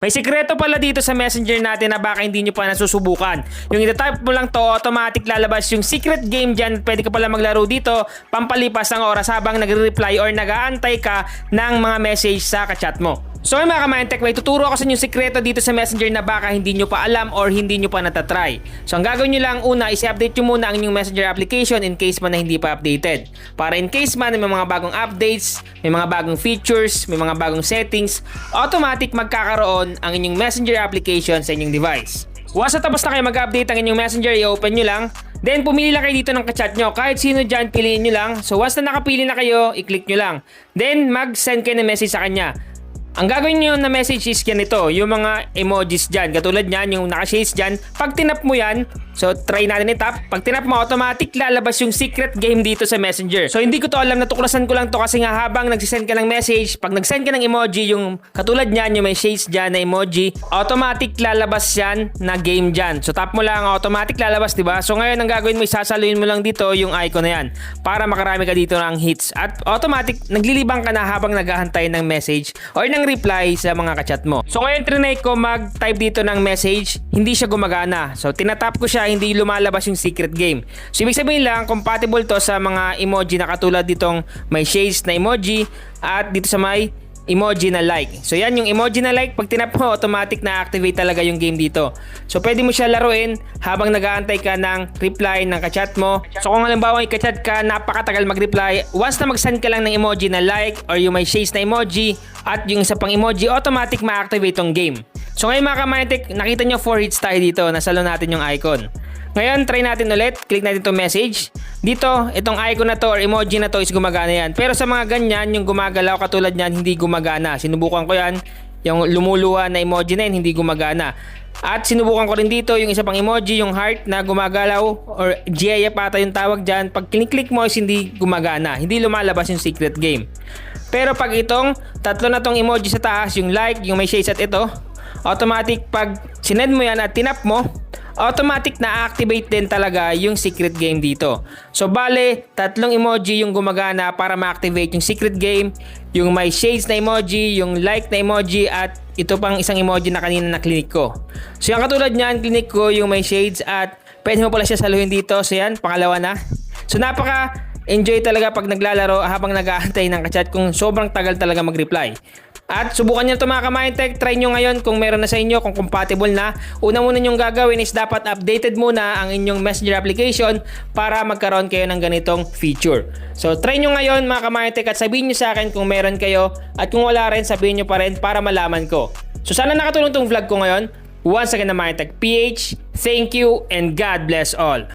May sikreto pala dito sa Messenger natin na baka hindi nyo pa nasusubukan. Yung itatype mo lang to, automatic lalabas yung secret game dyan. Pwede ka pala maglaro dito, pampalipas ng oras habang nagre-reply or nag-aantay ka ng mga message sa kachat mo. So mga ka-Mindtech, may tuturo ako sa inyo sikreto dito sa Messenger na baka hindi nyo pa alam or hindi nyo pa natatry. So ang gagawin nyo lang, una is i-update nyo muna ang inyong Messenger application in case man na hindi pa updated. Para in case man may mga bagong updates, may mga bagong features, may mga bagong settings, automatic magkakaroon ang inyong Messenger application sa inyong device. Once na tapos na kayo mag-update ang inyong Messenger, i-open nyo lang. Then pumili lang kayo dito ng kachat nyo. Kahit sino dyan, piliin nyo lang. So once na nakapili na kayo, i-click nyo lang. Then mag-send kayo ng message sa kanya. Ang gagawin nyo na message is ganito, yung mga emojis dyan. Katulad nyan, yung naka-shades dyan. Pag tinap mo yan, so try natin i-tap. Pag tinap mo, automatic lalabas yung secret game dito sa Messenger. So hindi ko to alam, natuklasan ko lang to kasi nga habang nagsisend ka ng message, pag nagsend ka ng emoji, yung katulad nyan, yung may shades dyan na emoji, automatic lalabas yan na game dyan. So tap mo lang, automatic lalabas, diba? So ngayon ang gagawin mo, sasaluin mo lang dito yung icon na yan para makarami ka dito ng hits. At automatic, naglilibang ka na habang naghahantay ng message or ng reply sa mga kachat mo. So ngayon trinay ko mag-type dito ng message, hindi siya gumagana. So tinatap ko siya, hindi lumalabas yung secret game. So ibig sabihin lang, compatible to sa mga emoji na katulad ditong may shades na emoji at dito sa may emoji na like. So yan yung emoji na like, pag tinap mo, automatic na activate talaga yung game dito. So pwede mo siya laruin habang nag-aantay ka ng reply ng kachat mo. So kung halimbawa i-kachat ka, napakatagal mag-reply, once na mag-send ka lang ng emoji na like or yung may shades na emoji at yung isa pang emoji, automatic ma-activate yung game. So ngayon mga ka-Mindtech, nakita nyo 4 hits tayo dito, nasalo natin yung icon. Ngayon, try natin ulit. Click natin itong message. Dito, itong icon na to or emoji na to is gumagana yan. Pero sa mga ganyan, yung gumagalaw katulad niyan, hindi gumagana. Sinubukan ko yan. Yung lumuluha na emoji na yan, hindi gumagana. At sinubukan ko rin dito yung isa pang emoji, yung heart na gumagalaw or GIF ata yung tawag dyan. Pag click mo is hindi gumagana. Hindi lumalabas yung secret game. Pero pag itong tatlo na tong emoji sa taas, yung like, yung may shades at ito, automatic pag sinend mo yan at tinap mo, automatic na-activate din talaga yung secret game dito. So bale, tatlong emoji yung gumagana para ma-activate yung secret game, yung may shades na emoji, yung like na emoji, at ito pang isang emoji na kanina na clinic ko. So yung katulad niyan, clinic ko yung may shades at pwede mo pala siya saluhin dito. So yan, pangalawa na. So napaka-enjoy talaga pag naglalaro habang nag-aantay ng kachat kung sobrang tagal talaga mag-reply. At subukan nyo ito mga ka-Mindtech, try nyo ngayon kung meron na sa inyo, kung compatible na. Una muna nyong gagawin is dapat updated muna ang inyong Messenger application para magkaroon kayo ng ganitong feature. So try nyo ngayon mga ka-Mindtech at sabihin nyo sa akin kung meron kayo, at kung wala rin sabihin nyo pa rin para malaman ko. So sana nakatulong tong vlog ko ngayon. Once again na Mindtech PH, thank you and God bless all.